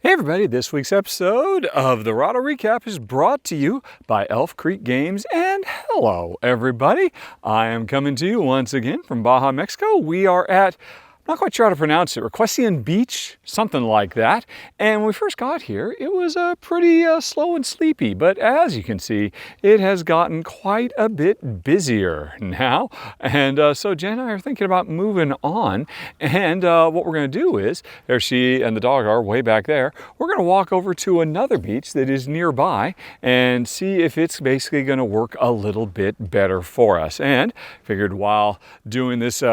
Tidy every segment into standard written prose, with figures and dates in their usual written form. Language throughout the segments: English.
Hey everybody, this week's episode of the Rahdo Recap is brought to you by Elf Creek Games, and hello everybody. I am coming to you once again from Baja, Mexico. We are at, I'm not quite sure how to pronounce it, Requesian Beach, something like that. And when we first got here, it was pretty slow and sleepy, but as you can see, it has gotten quite a bit busier now. And so Jen and I are thinking about moving on. And what we're going to do is, there she and the dog are way back there, we're going to walk over to another beach that is nearby and see if it's basically going to work a little bit better for us. And figured while doing this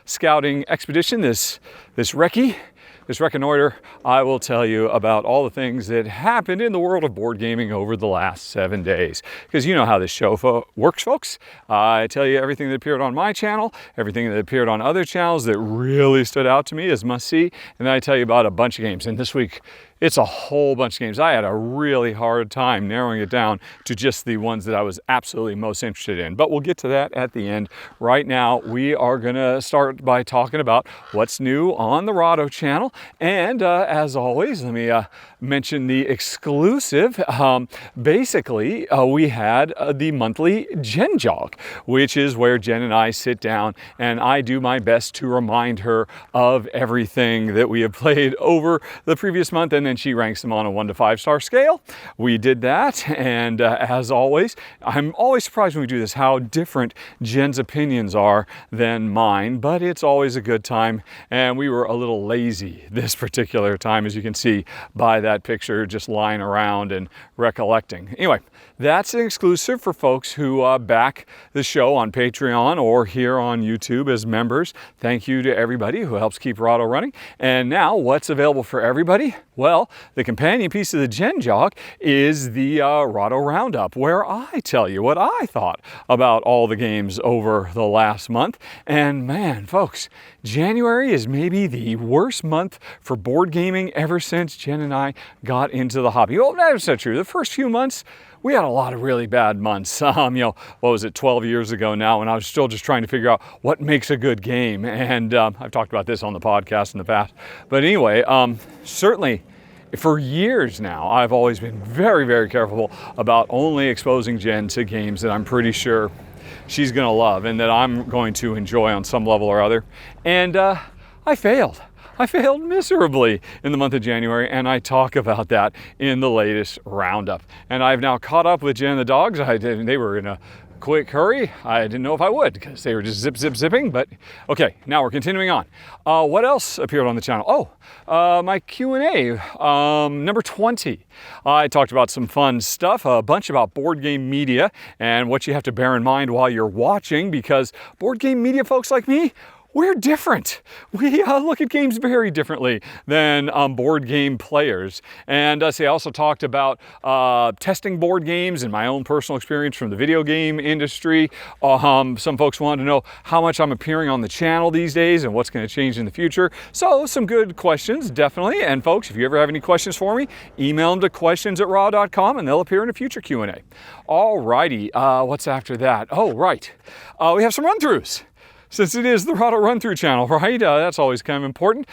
scouting expedition, this reconnoiter, I will tell you about all the things that happened in the world of board gaming over the last 7 days. Because you know how this show works, folks. I tell you everything that appeared on my channel, everything that appeared on other channels that really stood out to me as must-see, and then I tell you about a bunch of games. And this week, it's a whole bunch of games. I had a really hard time narrowing it down to just the ones that I was absolutely most interested in. But we'll get to that at the end. Right now, we are going to start by talking about what's new on the Rahdo channel. And as always, let me mention the exclusive. Basically, we had the monthly Jen Jog, which is where Jen and I sit down and I do my best to remind her of everything that we have played over the previous month, and then she ranks them on a 1 to 5 star scale. We did that, and as always, I'm always surprised when we do this how different Jen's opinions are than mine, but it's always a good time, and we were a little lazy this particular time, as you can see by that picture, just lying around and recollecting. Anyway, that's an exclusive for folks who back the show on Patreon or here on YouTube as members. Thank you to everybody who helps keep Rahdo running. And now, what's available for everybody? Well, the companion piece of the Jen Jog is the Rahdo Roundup, where I tell you what I thought about all the games over the last month. And man, folks, January is maybe the worst month for board gaming ever since Jen and I got into the hobby. Well, that's not true. The first few months, we had a lot of really bad months. What was it, 12 years ago now, when I was still just trying to figure out what makes a good game. And I've talked about this on the podcast in the past. But anyway, certainly for years now, I've always been very, very careful about only exposing Jen to games that I'm pretty sure she's going to love and that I'm going to enjoy on some level or other. And I failed. I failed miserably in the month of January, and I talk about that in the latest roundup. And I've now caught up with Jen and the dogs. They were in a quick hurry. I didn't know if I would because they were just zipping, but okay, now we're continuing on. What else appeared on the channel? My Q&A, number 20. I talked about some fun stuff, a bunch about board game media and what you have to bear in mind while you're watching, because board game media folks like me, we're different. We look at games very differently than board game players. And I also talked about testing board games and my own personal experience from the video game industry. Some folks wanted to know how much I'm appearing on the channel these days and what's going to change in the future. So some good questions, definitely. And folks, if you ever have any questions for me, email them to questions@rahdo.com and they'll appear in a future Q&A. Alrighty, what's after that? Oh, right. We have some run-throughs. Since it is the Rahdo Run-Through channel, right? That's always kind of important.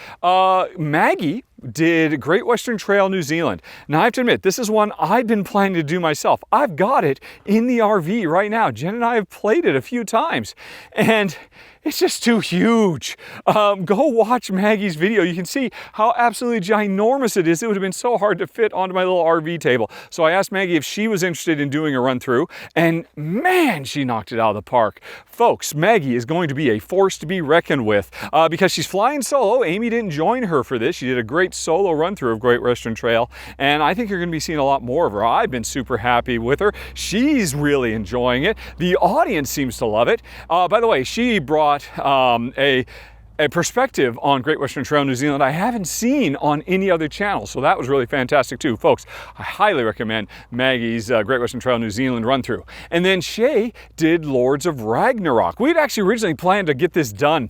Maggie did Great Western Trail New Zealand. Now I have to admit, this is one I'd been planning to do myself. I've got it in the RV right now. Jen and I have played it a few times, and it's just too huge. Go watch Maggie's video. You can see how absolutely ginormous it is. It would have been so hard to fit onto my little RV table. So I asked Maggie if she was interested in doing a run through, and man, she knocked it out of the park. Folks, Maggie is going to be a force to be reckoned with because she's flying solo. Amy didn't join her for this. She did a great solo run through of Great Western Trail, and I think you're going to be seeing a lot more of her. I've been super happy with her. She's really enjoying it. The audience seems to love it. By the way, she brought a perspective on Great Western Trail New Zealand I haven't seen on any other channel, so that was really fantastic too. Folks, I highly recommend Maggie's Great Western Trail New Zealand run through. And then Shay did Lords of Ragnarok. We'd actually originally planned to get this done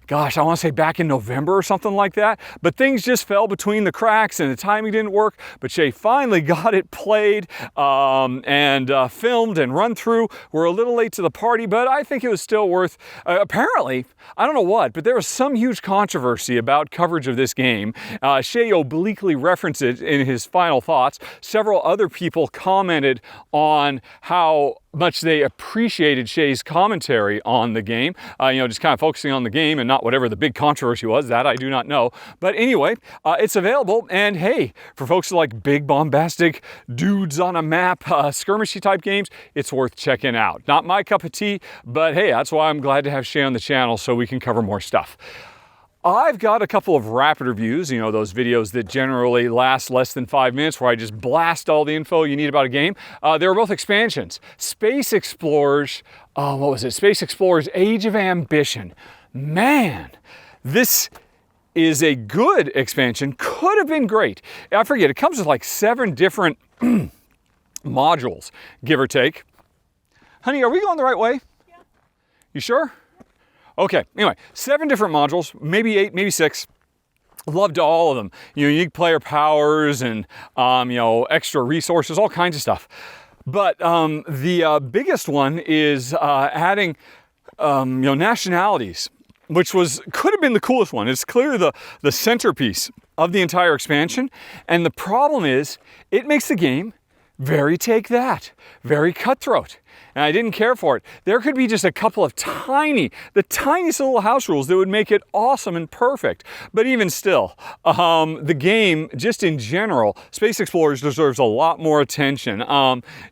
gosh, I want to say back in November or something like that. But things just fell between the cracks and the timing didn't work. But Shay finally got it played and filmed and run through. We're a little late to the party, but I think it was still worth, apparently, I don't know what, but there was some huge controversy about coverage of this game. Shay obliquely referenced it in his final thoughts. Several other people commented on how much they appreciated Shay's commentary on the game, just kind of focusing on the game and not whatever the big controversy was. That I do not know. But anyway, it's available, and hey, for folks who like big bombastic dudes on a map, skirmishy type games, it's worth checking out. Not my cup of tea, but hey, that's why I'm glad to have Shay on the channel so we can cover more stuff. I've got a couple of rapid reviews, those videos that generally last less than 5 minutes where I just blast all the info you need about a game. They were both expansions. Space Explorers, what was it? Space Explorers Age of Ambition. Man, this is a good expansion. Could have been great. I forget, it comes with like 7 different modules, give or take. Honey, are we going the right way? Yeah. You sure? Okay, anyway, 7 different modules, maybe 8, maybe 6. Loved all of them. Unique player powers and, extra resources, all kinds of stuff. But the biggest one is adding, nationalities, which could have been the coolest one. It's clearly the centerpiece of the entire expansion. And the problem is, it makes the game very take that, very cutthroat. And I didn't care for it. There could be just a couple of the tiniest little house rules that would make it awesome and perfect. But even still, the game, just in general, Space Explorers deserves a lot more attention.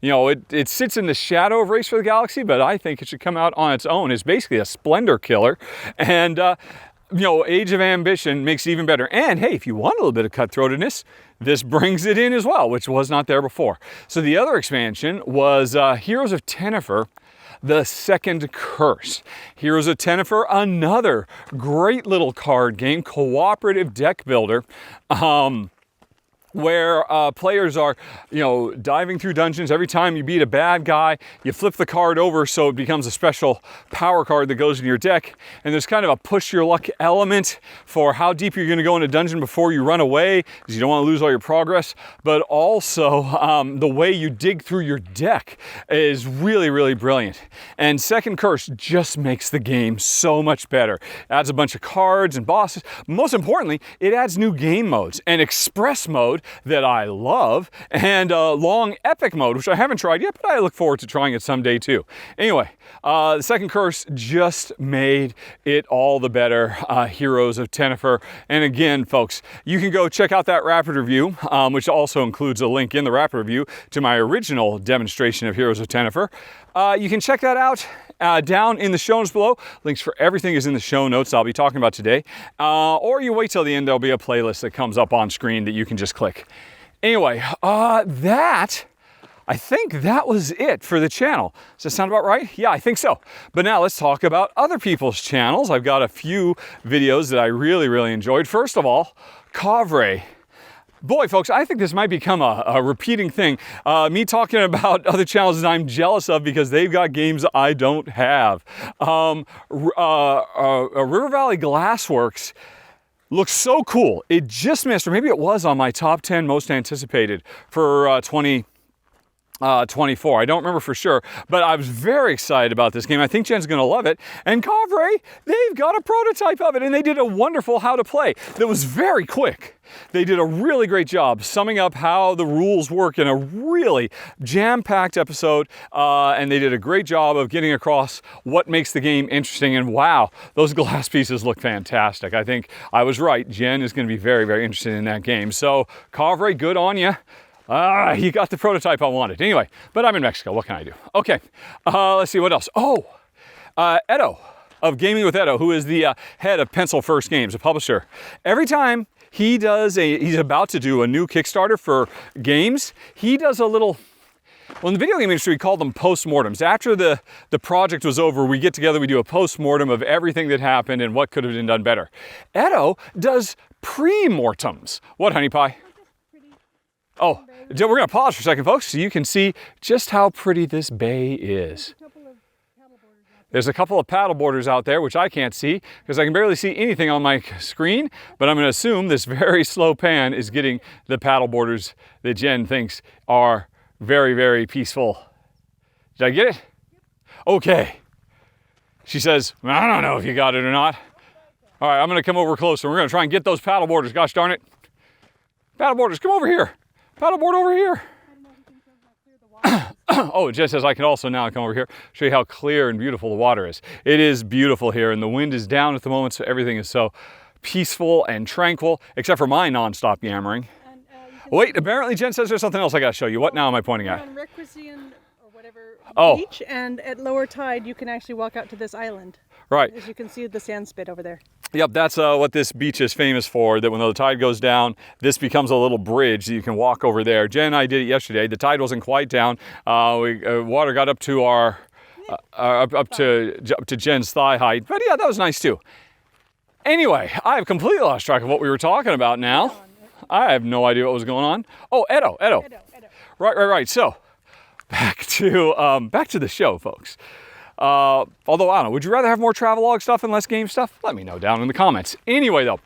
It sits in the shadow of Race for the Galaxy, but I think it should come out on its own. It's basically a splendor killer. And Age of Ambition makes it even better. And hey, if you want a little bit of cutthroatedness, this brings it in as well, which was not there before. So the other expansion was Heroes of Tennefer, the Second Curse. Heroes of Tennefer, another great little card game, cooperative deck builder. Where players are, diving through dungeons. Every time you beat a bad guy, you flip the card over so it becomes a special power card that goes in your deck. And there's kind of a push your luck element for how deep you're going to go in a dungeon before you run away, because you don't want to lose all your progress. But also, the way you dig through your deck is really, really brilliant. And Second Curse just makes the game so much better. Adds a bunch of cards and bosses. Most importantly, it adds new game modes and express mode that I love, and long epic mode, which I haven't tried yet, but I look forward to trying it someday too. Anyway, the Second Curse just made it all the better, Heroes of Tennefer. And again, folks, you can go check out that rapid review, which also includes a link in the rapid review to my original demonstration of Heroes of Tennefer. You can check that out down in the show notes below. Links for everything is in the show notes I'll be talking about today. Or you wait till the end, there'll be a playlist that comes up on screen that you can just click. Anyway, I think that was it for the channel. Does that sound about right? Yeah, I think so. But now let's talk about other people's channels. I've got a few videos that I really, really enjoyed. First of all, Kavre. Boy, folks, I think this might become a repeating thing. Me talking about other channels that I'm jealous of because they've got games I don't have. River Valley Glassworks looks so cool. It just missed, or maybe it was on my top 10 most anticipated for 2024. I don't remember for sure, but I was very excited about this game. I think Jen's going to love it. And Kavre, they've got a prototype of it, and they did a wonderful how to play that was very quick. They did a really great job summing up how the rules work in a really jam-packed episode, and they did a great job of getting across what makes the game interesting. And wow, those glass pieces look fantastic. I think I was right. Jen is going to be very, very interested in that game. So Kavre, good on you. You got the prototype I wanted. Anyway, but I'm in Mexico. What can I do? Okay, let's see what else. Oh, Edo of Gaming with Edo, who is the head of Pencil First Games, a publisher. Every time he's about to do a new Kickstarter for games, he does a little, well, in the video game industry, we call them postmortems. After the project was over, we get together, we do a postmortem of everything that happened and what could have been done better. Edo does pre-mortems. What, honey pie? Oh, we're going to pause for a second, folks, so you can see just how pretty this bay is. There's a couple of paddle boarders out there, which I can't see because I can barely see anything on my screen, but I'm going to assume this very slow pan is getting the paddle boarders that Jen thinks are very, very peaceful. Did I get it? Okay. She says, I don't know if you got it or not. All right, I'm going to come over closer. We're going to try and get those paddle boarders. Gosh darn it. Paddle boarders, come over here. Paddle board over here. Oh, Jen says I can also now come over here, show you how clear and beautiful the water is. It is beautiful here, and the wind is down at the moment, so everything is so peaceful and tranquil, except for my nonstop yammering. And, wait, apparently Jen says there's something else I got to show you. What now am I pointing at? On Recreation or whatever beach, and at lower tide, you can actually walk out to this island. Right. As you can see the sand spit over there. Yep, that's what this beach is famous for, that when the tide goes down, this becomes a little bridge that you can walk over there. Jen and I did it yesterday. The tide wasn't quite down. Water got up to our, up to Jen's thigh height. But yeah, that was nice too. Anyway, I have completely lost track of what we were talking about now. I have no idea what was going on. Oh, Edo. Right. So, back to the show, folks. Although, I don't know, would you rather have more travelogue stuff and less game stuff? Let me know down in the comments. Anyway, though,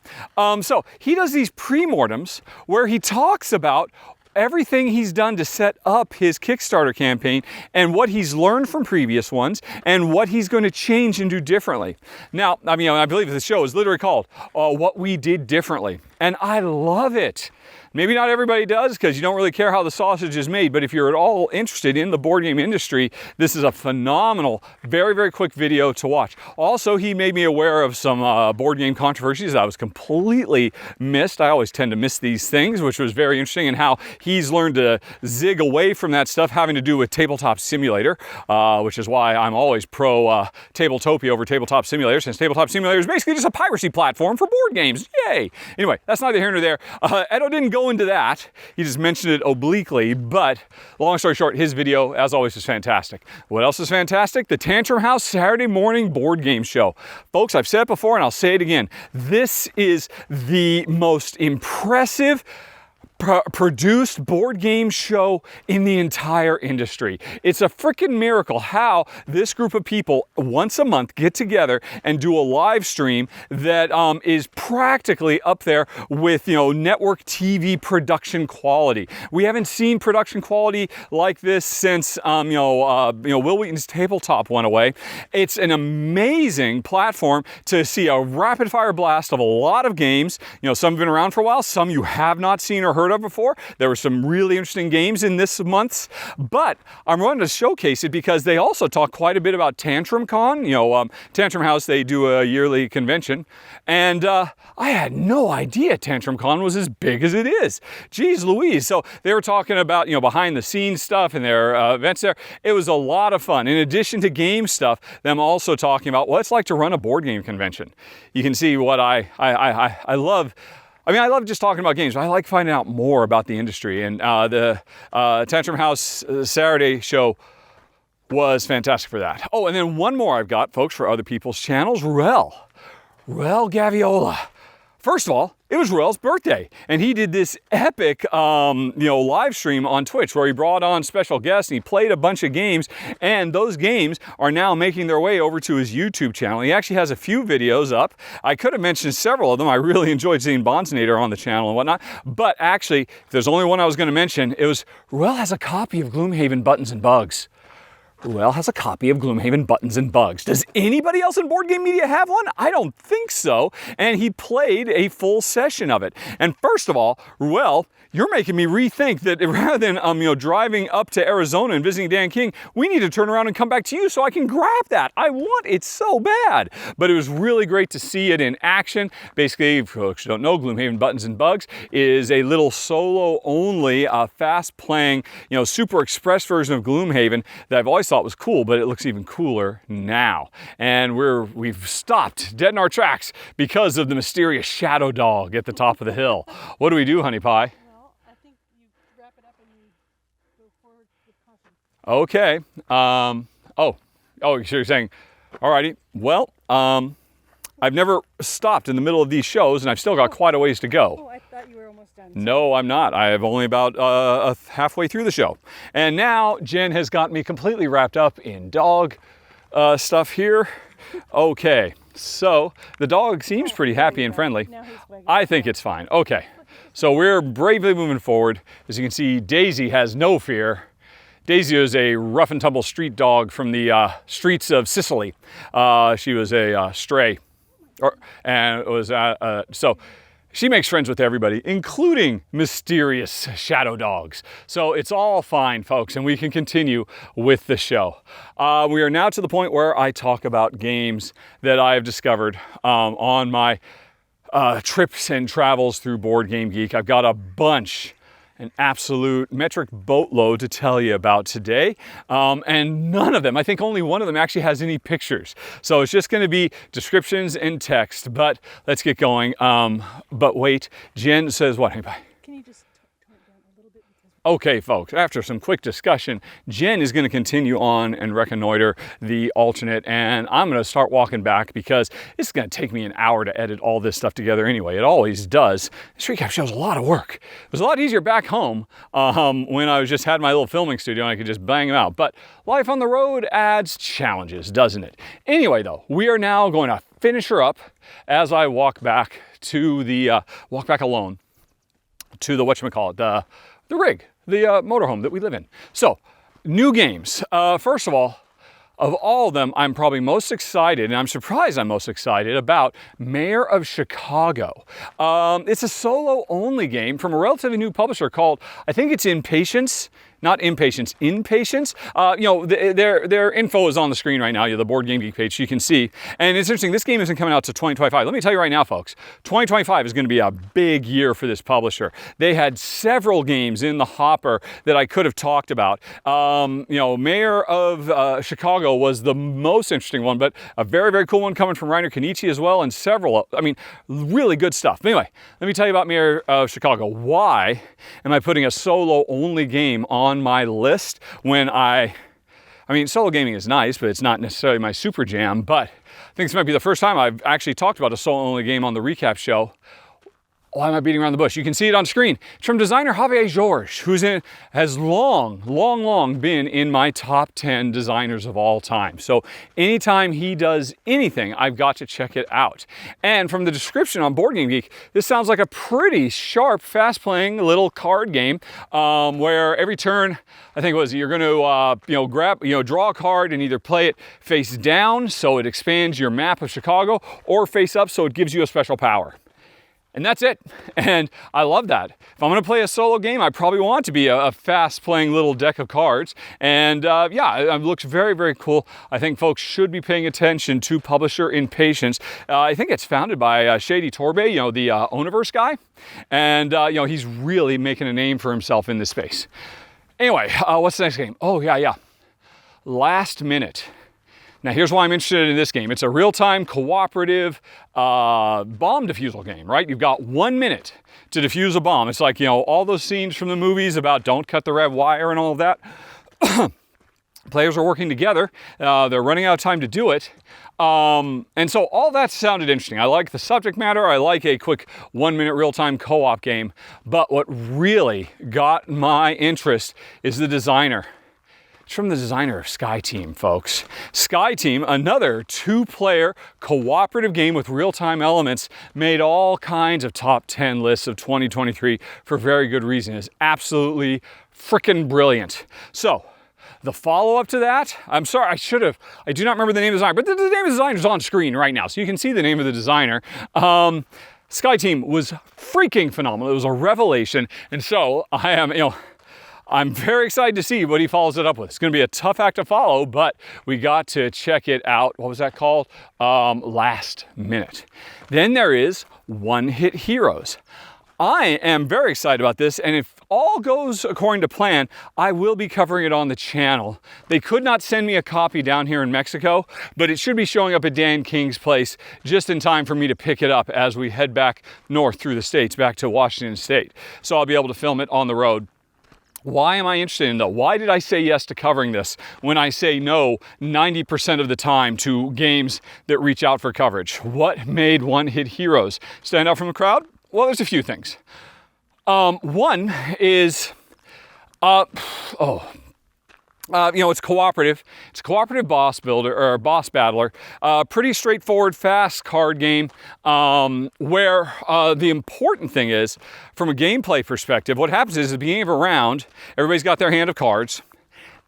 so he does these pre-mortems where he talks about everything he's done to set up his Kickstarter campaign and what he's learned from previous ones and what he's going to change and do differently. Now, I mean, I believe the show is literally called What We Did Differently, and I love it. Maybe not everybody does because you don't really care how the sausage is made, but if you're at all interested in the board game industry, this is a phenomenal, very, very quick video to watch. Also, he made me aware of some board game controversies that I was completely missed. I always tend to miss these things, which was very interesting, and how he's learned to zig away from that stuff having to do with Tabletop Simulator, which is why I'm always pro Tabletopia over Tabletop Simulator, since Tabletop Simulator is basically just a piracy platform for board games. Yay! Anyway, that's neither here nor there. Edo didn't go into that. He just mentioned it obliquely, but long story short, his video, as always, is fantastic. What else is fantastic? The Tantrum House Saturday morning board game show. Folks, I've said it before and I'll say it again. This is the most impressive produced board game show in the entire industry. It's a freaking miracle how this group of people once a month get together and do a live stream that is practically up there with, you know, network TV production quality. We haven't seen production quality like this since Will Wheaton's Tabletop went away. It's an amazing platform to see a rapid fire blast of a lot of games. You know, some have been around for a while, some you have not seen or heard of before. There were some really interesting games in this month's, but I'm wanting to showcase it because they also talk quite a bit about Tantrum Con. You know, Tantrum House, they do a yearly convention, and I had no idea Tantrum Con was as big as it is. Geez Louise. So they were talking about, you know, behind the scenes stuff and their events there. It was a lot of fun. In addition to game stuff, them also talking about what it's like to run a board game convention. You can see what I love. I mean, I love just talking about games, but I like finding out more about the industry. And the Tantrum House Saturday show was fantastic for that. Oh, and then one more I've got, folks, for other people's channels. Rel Gaviola. First of all, it was Rel's birthday, and he did this epic, live stream on Twitch where he brought on special guests and he played a bunch of games, and those games are now making their way over to his YouTube channel. He actually has a few videos up. I could have mentioned several of them. I really enjoyed seeing Bonsonator on the channel and whatnot, but actually, if there's only one I was going to mention, it was Rel has a copy of Gloomhaven Buttons and Bugs. Rel has a copy of Gloomhaven Buttons and Bugs. Does anybody else in board game media have one? I don't think so. And he played a full session of it. And first of all, Rel, you're making me rethink that rather than driving up to Arizona and visiting Dan King, we need to turn around and come back to you so I can grab that. I want it so bad. But it was really great to see it in action. Basically, for folks who don't know, Gloomhaven Buttons and Bugs is a little solo-only, fast-playing, super express version of Gloomhaven that I've always thought was cool, but it looks even cooler now. And we've stopped dead in our tracks because of the mysterious shadow dog at the top of the hill. What do we do, Honey Pie? Okay. So you're saying, all righty. Well, I've never stopped in the middle of these shows, and I've still got quite a ways to go. Oh, I thought you were almost done. No, I'm not. I have only about halfway through the show. And now Jen has got me completely wrapped up in dog stuff here. Okay, so the dog seems pretty happy and friendly. Now he's wagging. I think it's fine. Okay, so we're bravely moving forward. As you can see, Daisy has no fear. Daisy is a rough and tumble street dog from the streets of Sicily. She was a stray, and it was so. She makes friends with everybody, including mysterious shadow dogs. So it's all fine, folks, and we can continue with the show. We are now to the point where I talk about games that I have discovered on my trips and travels through Board Game Geek. I've got a bunch, an absolute metric boatload to tell you about today. And none of them, I think only one of them actually has any pictures. So it's just gonna be descriptions and text, but let's get going. But wait, Jen says what? Hey, bye. Can you just tone it down a little bit? Because Okay, folks, after some quick discussion, Jen is going to continue on and reconnoiter the alternate, and I'm going to start walking back because it's going to take me an hour to edit all this stuff together anyway. It always does. This recap show's a lot of work. It was a lot easier back home when I just had my little filming studio and I could just bang them out. But life on the road adds challenges, doesn't it? Anyway, though, we are now going to finish her up as I walk back to the, walk back alone to the, whatchamacallit, the rig, the motorhome that we live in. So, new games. First of all of them, I'm probably most excited, and I'm surprised I'm most excited about Mayor of Chicago. It's a solo-only game from a relatively new publisher called, I think it's Impatience. Not Impatience, Impatience. You know, their info is on the screen right now, the Board Game Geek page, so you can see. And it's interesting, this game isn't coming out to 2025. Let me tell you right now, folks, 2025 is going to be a big year for this publisher. They had several games in the hopper that I could have talked about. You know, Mayor of Chicago was the most interesting one, but a very, very cool one coming from Reiner Kenichi as well, and several, I mean, really good stuff. But anyway, let me tell you about Mayor of Chicago. Why am I putting a solo-only game on my list when I mean, solo gaming is nice, but it's not necessarily my super jam. But I think this might be the first time I've actually talked about a solo-only game on the recap show. Why am I beating around the bush? You can see it on screen. It's from designer Javier George, has long been in my top 10 designers of all time. So anytime he does anything, I've got to check it out. And from the description on Board Game Geek, this sounds like a pretty sharp, fast-playing little card game where every turn, I think it was, you're going to draw a card and either play it face down so it expands your map of Chicago, or face up so it gives you a special power. And that's it. And I love that. If I'm going to play a solo game, I probably want it to be a fast-playing little deck of cards. And yeah, it looks very, very cool. I think folks should be paying attention to publisher Impatience. I think it's founded by Shady Torbay, the Oniverse guy. And he's really making a name for himself in this space. Anyway, what's the next game? Oh, yeah. Last Minute. Now, here's why I'm interested in this game. It's a real-time cooperative bomb defusal game, right? You've got 1 minute to defuse a bomb. It's like, all those scenes from the movies about don't cut the red wire and all of that. Players are working together. They're running out of time to do it. And so all that sounded interesting. I like the subject matter. I like a quick 1 minute real-time co-op game. But what really got my interest is the designer. It's from the designer of Sky Team, folks. Sky Team, another 2-player cooperative game with real-time elements, made all kinds of top 10 lists of 2023 for very good reason. It's absolutely freaking brilliant. So, the follow-up to that, I'm sorry, I do not remember the name of the designer, but the name of the designer is on screen right now, so you can see the name of the designer. Sky Team was freaking phenomenal. It was a revelation, and so I am, I'm very excited to see what he follows it up with. It's going to be a tough act to follow, but we got to check it out. What was that called? Last Minute. Then there is One Hit Heroes. I am very excited about this, and if all goes according to plan, I will be covering it on the channel. They could not send me a copy down here in Mexico, but it should be showing up at Dan King's place just in time for me to pick it up as we head back north through the states, back to Washington State. So I'll be able to film it on the road. Why am I interested in though? Why did I say yes to covering this when I say no 90% of the time to games that reach out for coverage? What made One Hit Heroes stand out from the crowd? Well, there's a few things. One is, it's cooperative. It's a cooperative boss builder or boss battler. Pretty straightforward, fast card game. Where the important thing is, from a gameplay perspective, what happens is at the beginning of a round, everybody's got their hand of cards,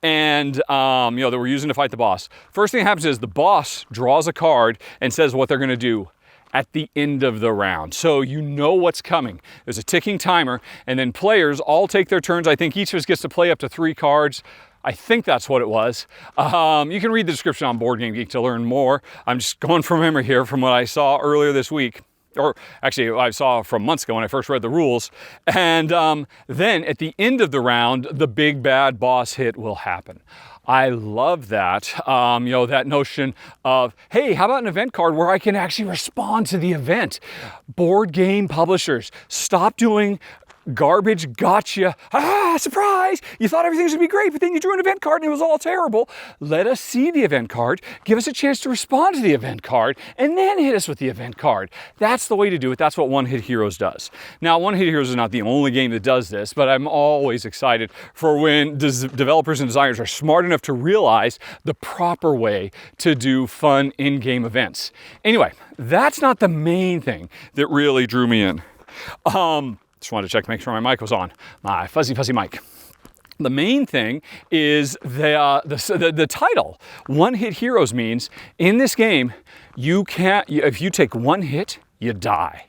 and that we're using to fight the boss. First thing that happens is the boss draws a card and says what they're going to do at the end of the round. So you know what's coming. There's a ticking timer, and then players all take their turns. I think each of us gets to play up to 3 cards. I think that's what it was. You can read the description on Board Game Geek to learn more. I'm just going from memory here from what I saw earlier this week. Or actually, I saw from months ago when I first read the rules. And then at the end of the round, the big bad boss hit will happen. I love that, that notion of, hey, how about an event card where I can actually respond to the event? Board game publishers, stop doing garbage gotcha. Surprise! You thought everything was gonna be great, but then you drew an event card and it was all terrible. Let us see the event card, give us a chance to respond to the event card, and then hit us with the event card. That's the way to do it. That's what One Hit Heroes does. Now, One Hit Heroes is not the only game that does this, but I'm always excited for when developers and designers are smart enough to realize the proper way to do fun in-game events. Anyway, that's not the main thing that really drew me in. Just wanted to check, make sure my mic was on. My fuzzy mic. The main thing is the title. One Hit Heroes means in this game, if you take one hit, you die.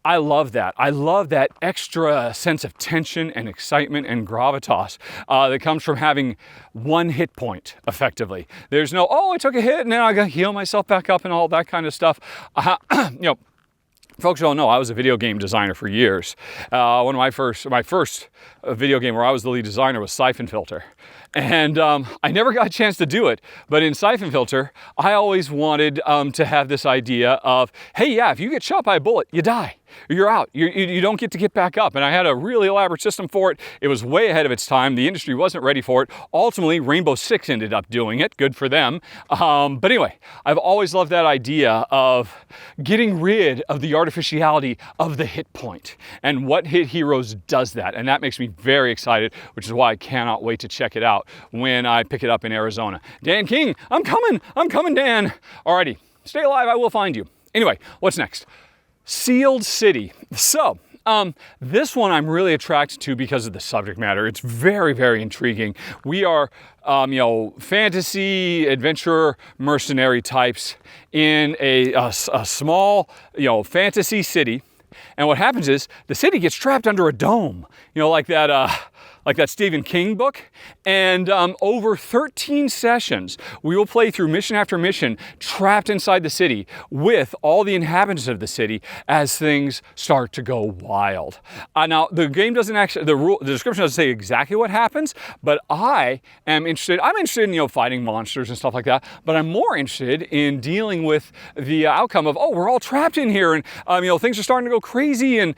I love that. I love that extra sense of tension and excitement and gravitas that comes from having one hit point, effectively. There's no, I took a hit and now I got to heal myself back up and all that kind of stuff. Folks don't know, I was a video game designer for years. One of my first video game where I was the lead designer was Siphon Filter. And I never got a chance to do it, but in Siphon Filter, I always wanted to have this idea of, hey, yeah, if you get shot by a bullet, you die. You're out. You don't get to get back up. And I had a really elaborate system for it. It was way ahead of its time. The industry wasn't ready for it. Ultimately, Rainbow Six ended up doing it. Good for them. But anyway, I've always loved that idea of getting rid of the artificiality of the hit point. And What Hit Heroes does that. And that makes me very excited, which is why I cannot wait to check it out when I pick it up in Arizona. Dan King, I'm coming, Dan. Alrighty, stay alive, I will find you. Anyway, what's next? Sealed City. So, this one I'm really attracted to because of the subject matter. It's very, very intriguing. We are, fantasy, adventure, mercenary types in a small, fantasy city. And what happens is the city gets trapped under a dome, like that Stephen King book. And over 13 sessions, we will play through mission after mission, trapped inside the city with all the inhabitants of the city as things start to go wild. Now, the game doesn't actually, the description doesn't say exactly what happens, but I'm interested in, fighting monsters and stuff like that, but I'm more interested in dealing with the outcome of, we're all trapped in here and, things are starting to go crazy and,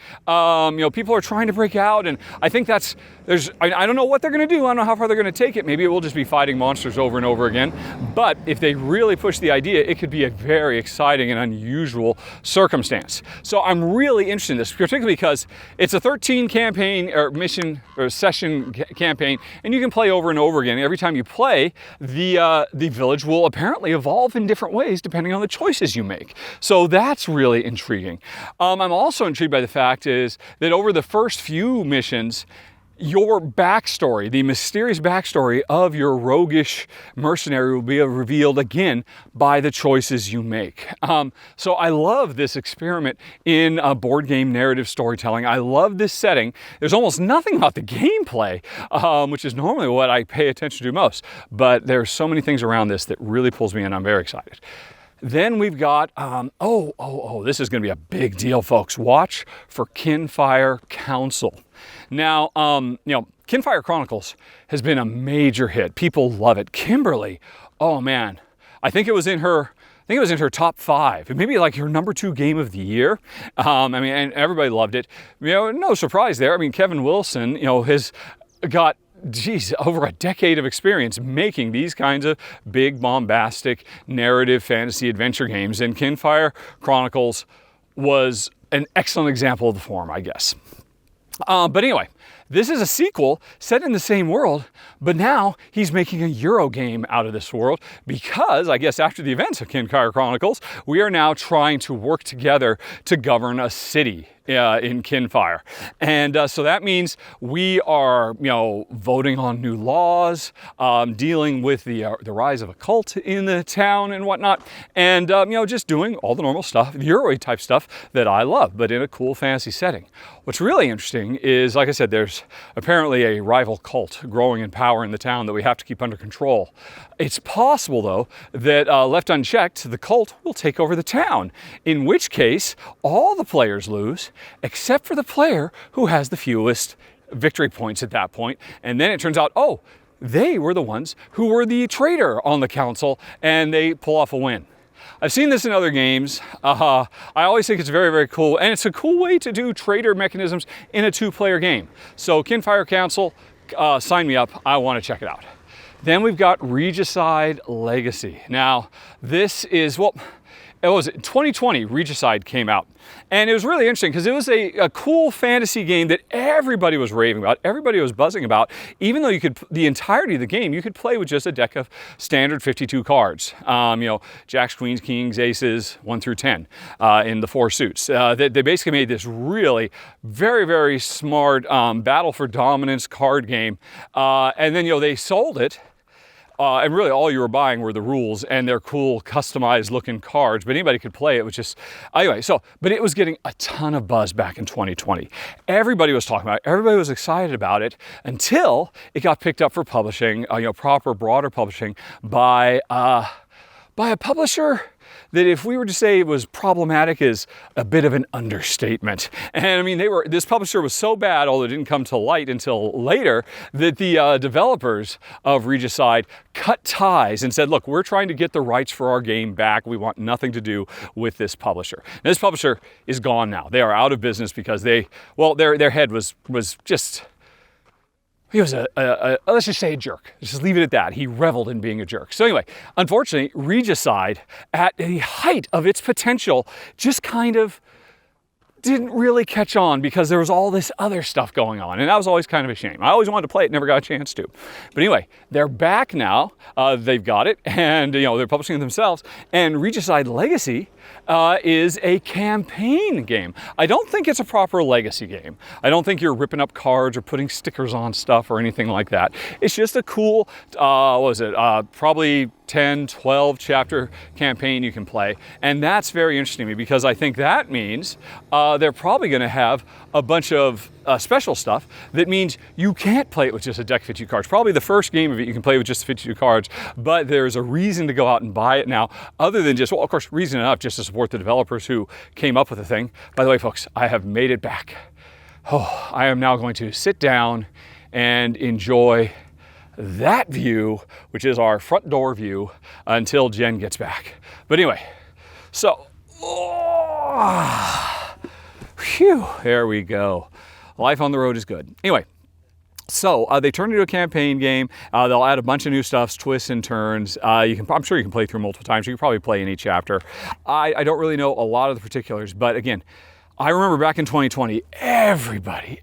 people are trying to break out. And I think I don't know what they're going to do. I don't know how far they're going to take it. Maybe it will just be fighting monsters over and over again. But if they really push the idea, it could be a very exciting and unusual circumstance. So I'm really interested in this, particularly because it's a 13 campaign or mission or session campaign, and you can play over and over again. Every time you play, the village will apparently evolve in different ways depending on the choices you make. So that's really intriguing. I'm also intrigued by the fact is that over the first few missions, your backstory, the mysterious backstory of your roguish mercenary will be revealed again by the choices you make. So I love this experiment in board game narrative storytelling. I love this setting. There's almost nothing about the gameplay, which is normally what I pay attention to most, but there's so many things around this that really pulls me in. I'm very excited. Then we've got, this is going to be a big deal, folks. Watch for Kinfire Council. Now, Kinfire Chronicles has been a major hit. People love it. Kimberly, oh man, I think it was in her top 5, maybe like her number 2 game of the year. And everybody loved it. No surprise there. Kevin Wilson, has got over a decade of experience making these kinds of big, bombastic, narrative, fantasy, adventure games, and Kinfire Chronicles was an excellent example of the form, I guess. But anyway, this is a sequel set in the same world, but now he's making a Euro game out of this world because, I guess after the events of Kinfire Chronicles, we are now trying to work together to govern a city in Kinfire. And so that means we are, voting on new laws, dealing with the rise of a cult in the town and whatnot, and, just doing all the normal stuff, the Euro type stuff that I love, but in a cool fantasy setting. What's really interesting is, like I said, there's apparently a rival cult growing in power in the town that we have to keep under control. It's possible, though, that left unchecked, the cult will take over the town, in which case all the players lose, except for the player who has the fewest victory points at that point. And then it turns out, oh, they were the ones who were the traitor on the council, and they pull off a win. I've seen this in other games. I always think it's very, very cool, and it's a cool way to do traitor mechanisms in a two-player game. So Kinfire Council, sign me up. I want to check it out. Then we've got Regicide Legacy. Now, this is, it was 2020, Regicide came out. And it was really interesting because it was a cool fantasy game that everybody was raving about, everybody was buzzing about, even though the entirety of the game, you could play with just a deck of standard 52 cards. Jacks, queens, kings, aces, 1 through 10 in the 4 suits. They basically made this really very, very smart battle for dominance card game. And then, they sold it. And really all you were buying were the rules and their cool customized looking cards, but anybody could play it, which is, anyway, but it was getting a ton of buzz back in 2020. Everybody was talking about it, everybody was excited about it until it got picked up for publishing, proper, broader publishing by a publisher that if we were to say it was problematic is a bit of an understatement. And I mean, this publisher was so bad, although it didn't come to light until later, that the developers of Regicide cut ties and said, look, we're trying to get the rights for our game back. We want nothing to do with this publisher. And this publisher is gone now. They are out of business because their head was just... He was let's just say a jerk. Let's just leave it at that. He reveled in being a jerk. So anyway, unfortunately, Regicide, at the height of its potential, just kind of didn't really catch on because there was all this other stuff going on. And that was always kind of a shame. I always wanted to play it, never got a chance to. But anyway, they're back now. They've got it, and they're publishing it themselves. And Regicide Legacy is a campaign game. I don't think it's a proper legacy game. I don't think you're ripping up cards or putting stickers on stuff or anything like that. It's just a cool, probably 10, 12 chapter campaign you can play. And that's very interesting to me because I think that means they're probably going to have a bunch of special stuff that means you can't play it with just a deck of 52 cards. Probably the first game of it you can play with just 52 cards, but there's a reason to go out and buy it now other than just, well, of course, reason enough just to support the developers who came up with the thing. By the way, folks, I have made it back. Oh, I am now going to sit down and enjoy that view, which is our front door view, until Jen gets back. But anyway, so, phew, there we go. Life on the road is good. Anyway, so they turned it into a campaign game. They'll add a bunch of new stuff, twists and turns. I'm sure you can play through multiple times. You can probably play in each chapter. I don't really know a lot of the particulars, but again, I remember back in 2020, everybody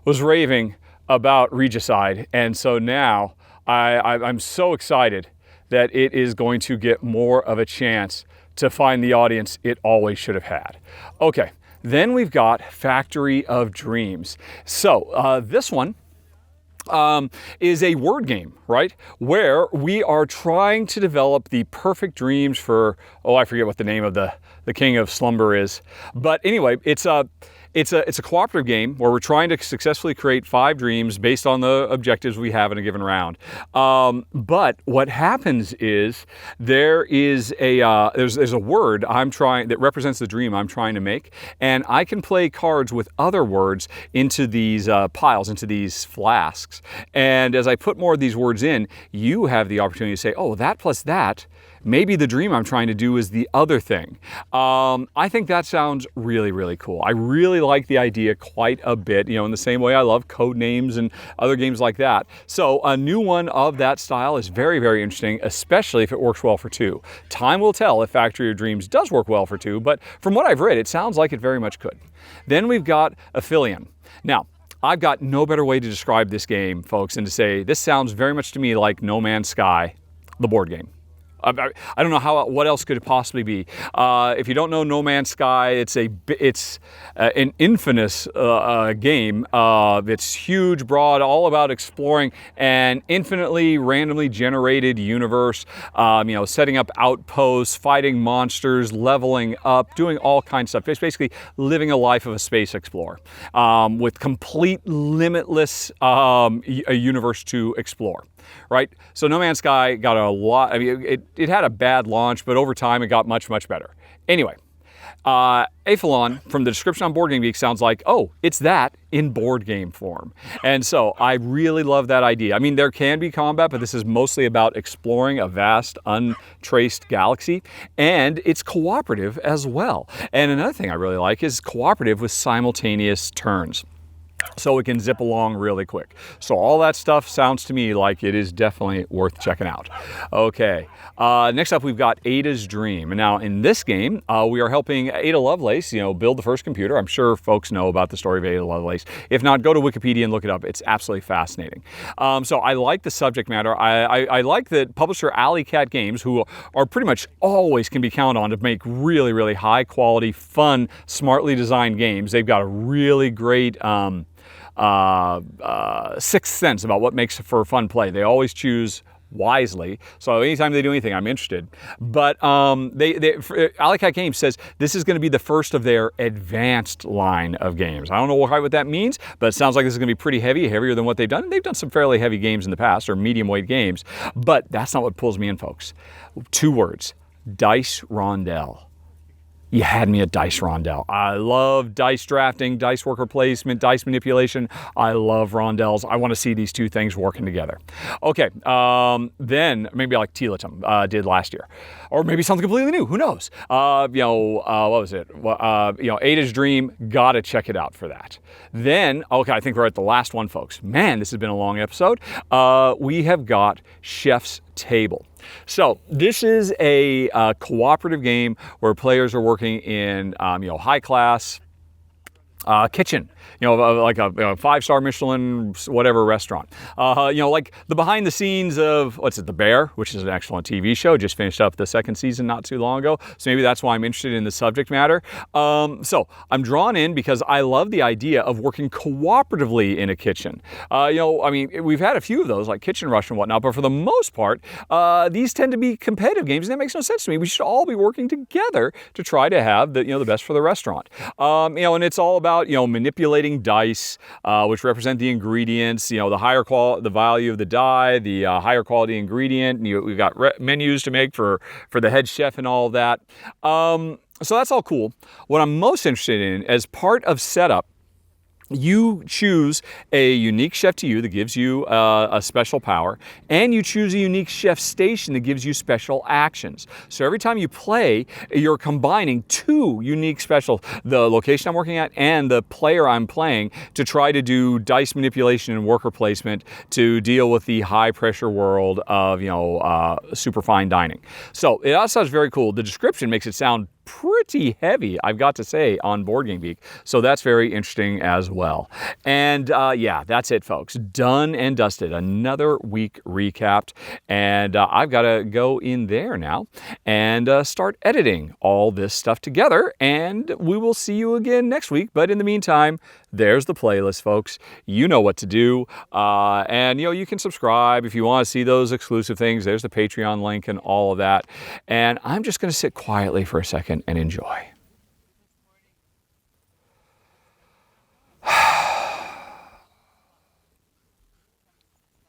was raving about Regicide, and so now I'm so excited that it is going to get more of a chance to find the audience it always should have had. Okay, then we've got Factory of Dreams. So this one is a word game, right? Where we are trying to develop the perfect dreams for, I forget what the name of the king of slumber is. But anyway, it's a cooperative game where we're trying to successfully create 5 dreams based on the objectives we have in a given round. But what happens is there's a word that represents the dream I'm trying to make, and I can play cards with other words into these piles, into these flasks. And as I put more of these words in, you have the opportunity to say, oh, that plus that, maybe the dream I'm trying to do is the other thing. I think that sounds really, really cool. I really like the idea quite a bit, in the same way I love code names and other games like that. So a new one of that style is very, very interesting, especially if it works well for 2. Time will tell if Factory of Dreams does work well for 2, but from what I've read, it sounds like it very much could. Then we've got Aphelion. Now, I've got no better way to describe this game, folks, than to say this sounds very much to me like No Man's Sky, the board game. I don't know what else could it possibly be. If you don't know No Man's Sky, it's an infamous game. It's huge, broad, all about exploring an infinitely randomly generated universe. Setting up outposts, fighting monsters, leveling up, doing all kinds of stuff. It's basically living a life of a space explorer with complete limitless a universe to explore. Right? So No Man's Sky got a lot, it had a bad launch, but over time it got much, much better. Anyway, Aphelon, from the description on Board Game Geek, sounds like, oh, it's that in board game form. And so I really love that idea. There can be combat, but this is mostly about exploring a vast, untraced galaxy, and it's cooperative as well. And another thing I really like is cooperative with simultaneous turns, so it can zip along really quick. So all that stuff sounds to me like it is definitely worth checking out. Okay, next up we've got Ada's Dream. And now in this game, we are helping Ada Lovelace, build the first computer. I'm sure folks know about the story of Ada Lovelace. If not, go to Wikipedia and look it up. It's absolutely fascinating. So I like the subject matter. I like that publisher Alley Cat Games, who are pretty much always can be counted on to make really, really high quality, fun, smartly designed games. They've got a really great sixth sense about what makes for fun play. They always choose wisely. So anytime they do anything, I'm interested. But Alley Cat Games says this is going to be the first of their advanced line of games. I don't know quite what that means, but it sounds like this is going to be pretty heavy, heavier than what they've done. They've done some fairly heavy games in the past, or medium weight games, but that's not what pulls me in, folks. 2 words: dice rondelle. You had me at dice rondelle. I love dice drafting, dice worker placement, dice manipulation. I love rondelles. I want to see these two things working together. Okay, then maybe like Teletum did last year, or maybe something completely new. Who knows? What was it? Ada's Dream. Gotta check it out for that. Then, okay, I think we're at the last one, folks. Man, this has been a long episode. We have got Chef's Table. So this is a cooperative game where players are working in high class kitchen, like a 5-star Michelin whatever restaurant. Like the behind the scenes of The Bear, which is an excellent TV show. Just finished up the 2nd season not too long ago. So maybe that's why I'm interested in the subject matter. So I'm drawn in because I love the idea of working cooperatively in a kitchen. We've had a few of those like Kitchen Rush and whatnot, but for the most part, these tend to be competitive games, and that makes no sense to me. We should all be working together to try to have the best for the restaurant. And it's all about manipulating dice, which represent the ingredients. The higher the value of the die, the higher quality ingredient. We've got menus to make for the head chef and all of that. So that's all cool. What I'm most interested in, as part of setup, you choose a unique chef to you that gives you a special power, and you choose a unique chef station that gives you special actions. So every time you play, you're combining 2 unique special, the location I'm working at and the player I'm playing, to try to do dice manipulation and worker placement to deal with the high pressure world of super fine dining. So it all sounds very cool. The description makes it sound pretty heavy, I've got to say, on Board Game Geek. So that's very interesting as well. And yeah, that's it, folks. Done and dusted. Another week recapped. And I've got to go in there now and start editing all this stuff together. And we will see you again next week. But in the meantime, there's the playlist, folks. You know what to do. And you can subscribe if you want to see those exclusive things. There's the Patreon link and all of that. And I'm just going to sit quietly for a second and enjoy.